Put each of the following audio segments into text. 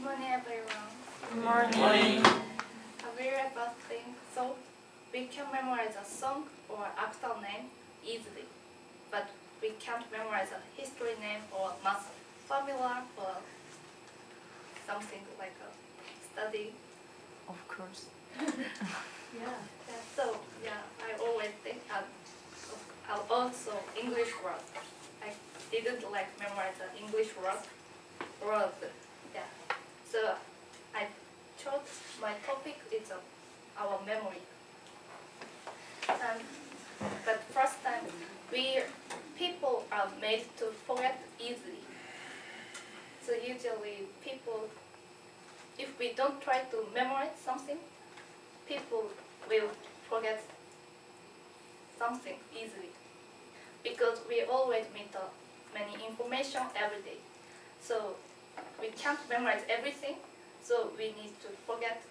morning, everyone. Good morning. A very bad thing. So we can memorize a song or actor name easily, but we can't memorize a history name or math formula or something like a study. Of course. So I always think also English word. I didn't like memorize the English word. So I chose my topic is our memory. But first time, people are made to forget easily. So usually people, if we don't try to memorize something, people will forget something easily. Because we always meet many information every day. So we can't memorize everything, so we need to forget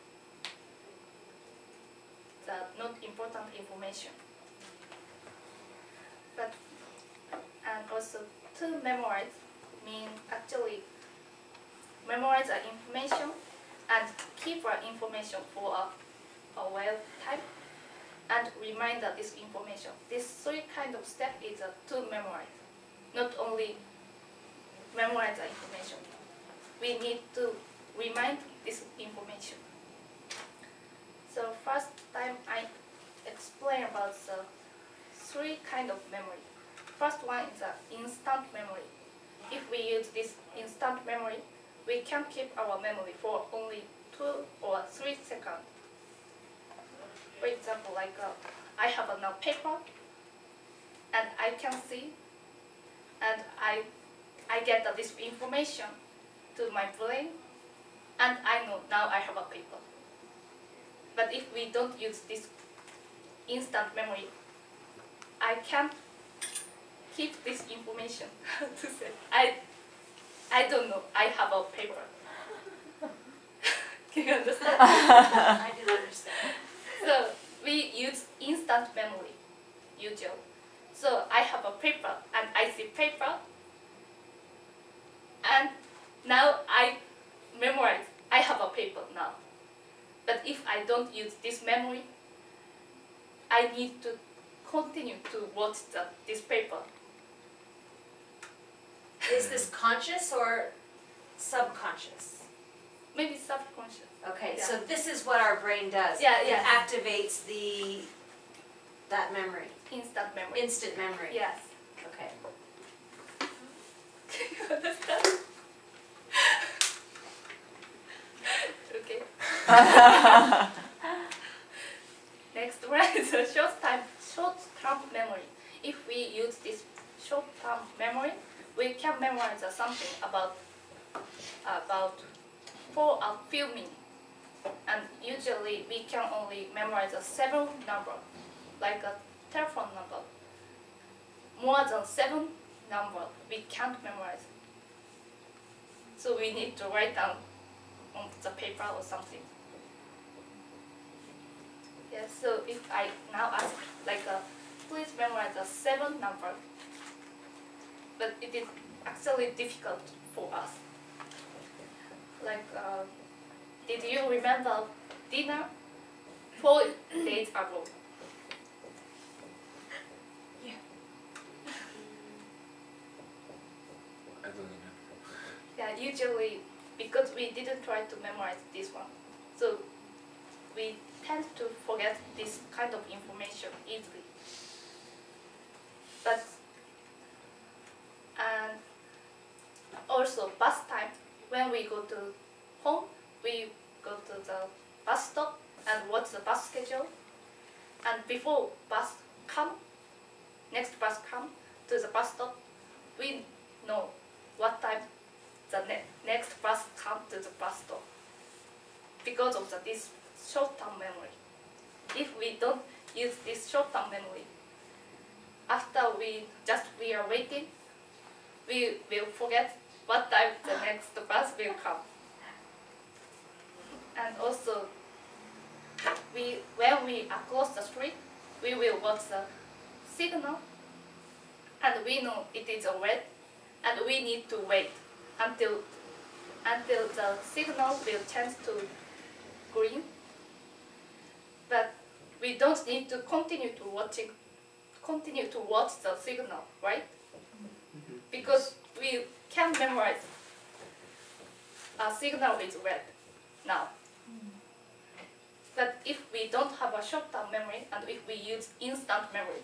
the not important information. And also to memorize means actually memorize the information and keep our information for a while time and remind this information. This three kind of step is to memorize, not only memorize the information. We need to remind this information. So first time I explain about the three kind of memory. First one is instant memory. If we use this instant memory, we can keep our memory for only 2 or 3 seconds. For example, like I have a paper and I can see and I get this information to my brain and I know now I have a paper. But if we don't use this instant memory, I can't keep this information. To say I don't know I have a paper. Can you understand? I didn't understand. So we use instant memory usually. So I have a paper and I see paper and now I memorize I have a paper now. But if I don't use this memory, I need to continue to watch this paper. Is this conscious or subconscious? Maybe subconscious. Okay, Yeah. so this is what our brain does. Yeah, It yeah. activates that memory. Instant memory. Instant memory. Yes. Okay. Can you understand? Okay. Next one is a short-term memory. If we use this short-term memory, we can memorize something about for a few minutes. And usually we can only memorize 7 numbers, like a telephone number. More than 7 numbers we can't memorize. So we need to write down on the paper or something. Yeah, so if I now ask, please memorize 7 numbers, but it is actually difficult for us. Did you remember dinner 4 days ago? Yeah. I don't remember. Yeah, usually because we didn't try to memorize this one, so we tend to forget this kind of information easily. And also bus time, when we go to home, we go to the bus stop and watch the bus schedule. And before next bus come to the bus stop, we know what time the next bus come to the bus stop because of this short-term memory. If we don't use this short-term memory, after we are waiting, we will forget what time the next bus will come. And also, when we are across the street, we will watch the signal, and we know it is a red, and we need to wait until until the signal will change to green. But we don't need to continue to watch the signal, right? Because we can memorize a signal is red now. But if we don't have a short-term memory and if we use instant memory,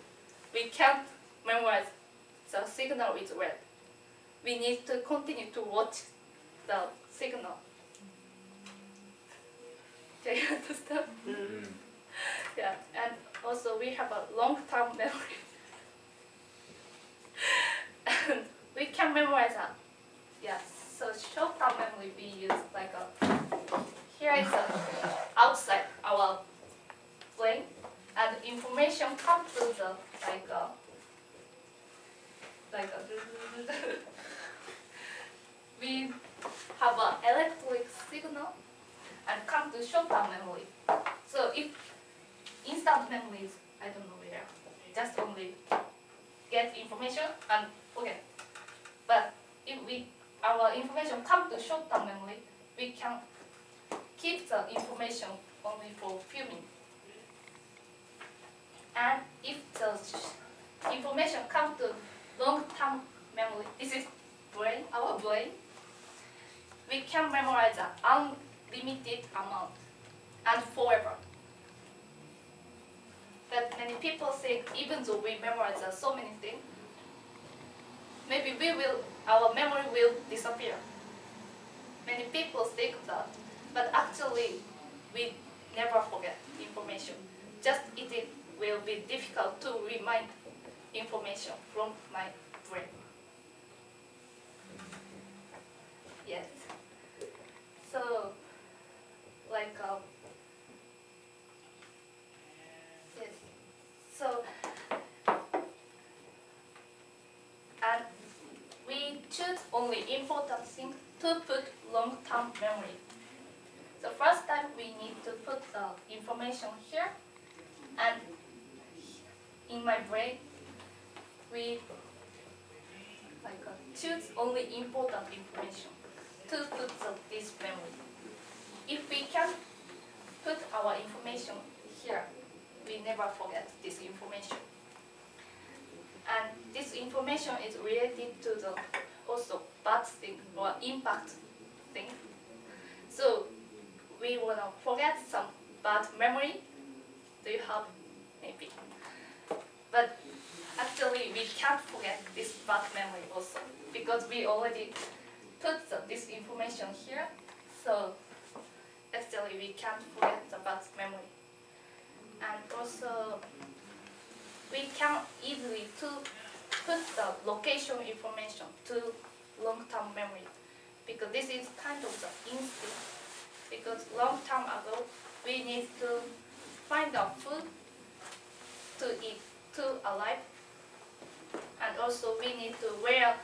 we can't memorize the signal is red. We need to continue to watch the signal. Do you understand? Yeah, and also we have a long-term memory. And we can memorize that. Yeah, so short-term memory we use like here is outside our brain, and information comes to the we have an electric signal and come to short-term memory. So if instant memory is, I don't know where, just only get information and forget. But if our information comes to short-term memory, we can keep the information only for a few minutes. And if the information comes to long-term memory, this is brain, our brain, we can memorize an unlimited amount and forever. But many people think even though we memorize so many things, maybe our memory will disappear. Many people think that, but actually we never forget information. Just it will be difficult to remind information from my brain. Yes. So, like, yes. So, and we choose only important things to put long-term memory. So first time we need to put the information here, and in my brain we choose only important information to put this memory. If we can put our information here, we never forget this information. And this information is related to the also bad thing or impact thing. So we want to forget some bad memory. Do you have maybe? But actually we can't forget this bad memory also because we already put this information here. So actually we can't forget the bad memory. And also we can easily to put the location information to long-term memory because this is kind of the instinct. Because long time ago we need to find our food to eat to alive, and also we need to where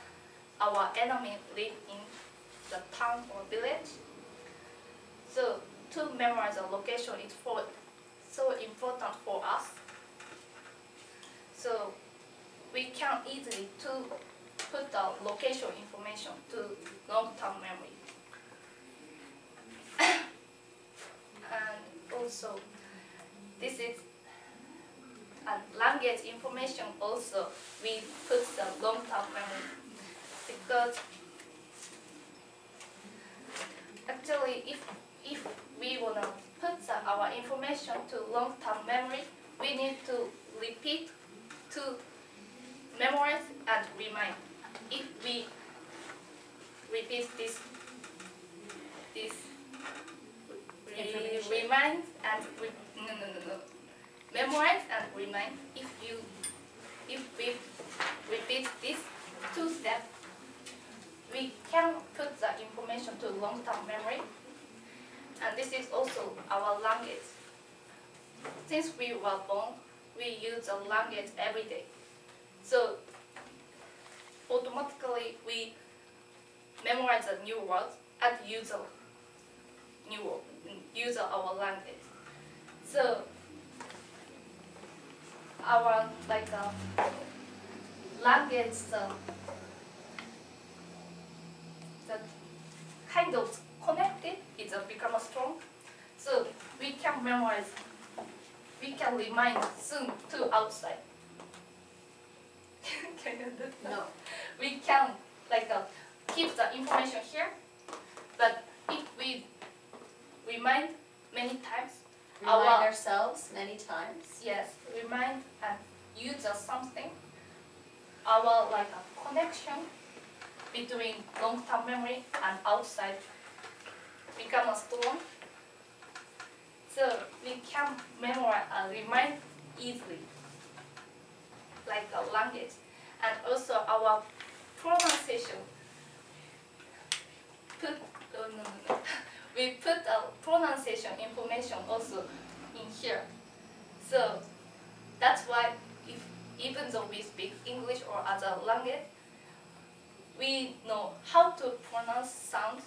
our enemy live in the town or village. So to memorize the location is so important for us. So we can easily to put the location information to long-term memory. And also this is language information also we put the long-term memory because actually if we want to put our information to long-term memory, we need to repeat to memorize and remind. If we repeat this remind and memorize and remind. If we repeat these two steps, we can put the information to long-term memory. And this is also our language. Since we were born, we use the language every day. So automatically we memorize the new words and use our language. So our language the kind of connected, it's become strong. So we can memorize, we can remind soon to outside. Can you understand? No. We can keep the information here, but if we remind many times, Remind ourselves many times. yes, remind and use something, our a connection between long-term memory and outside become strong. So we can memorize and remind easily, like a language, and also our pronunciation. We put a pronunciation information also in here. So that's why even though we speak English or other language, we know how to pronounce sounds.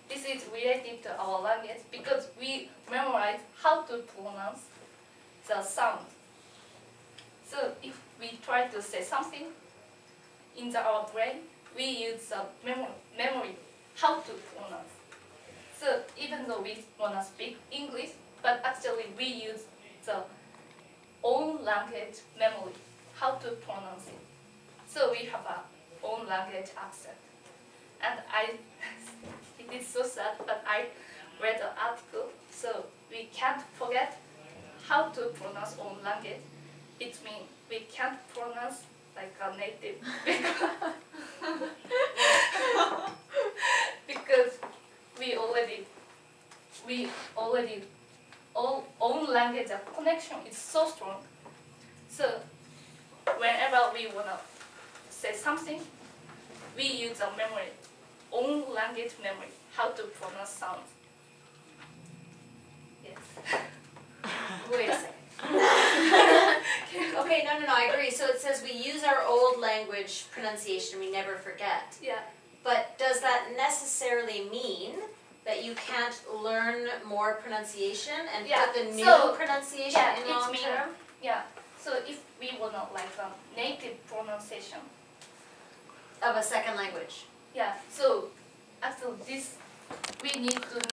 This is related to our language because we memorize how to pronounce the sound. So if we try to say something in our brain, we use the memory how to pronounce. So even though we want to speak English, but actually we use the own language memory, how to pronounce it. So we have our own language accent. And it is so sad, but I read an article, so we can't forget how to pronounce own language. It means we can't pronounce like a native because we already own language connection is so strong. So whenever we wanna say something, we use a memory, own language memory, how to pronounce sounds. Yes. Wait a second. Okay, no, I agree. So it says we use our old language pronunciation, we never forget. Yeah. But does that necessarily mean that you can't learn more pronunciation and put the new pronunciation in long term? Yeah. So if we wanna like a native pronunciation Of a second language. Yeah, so after this, we need to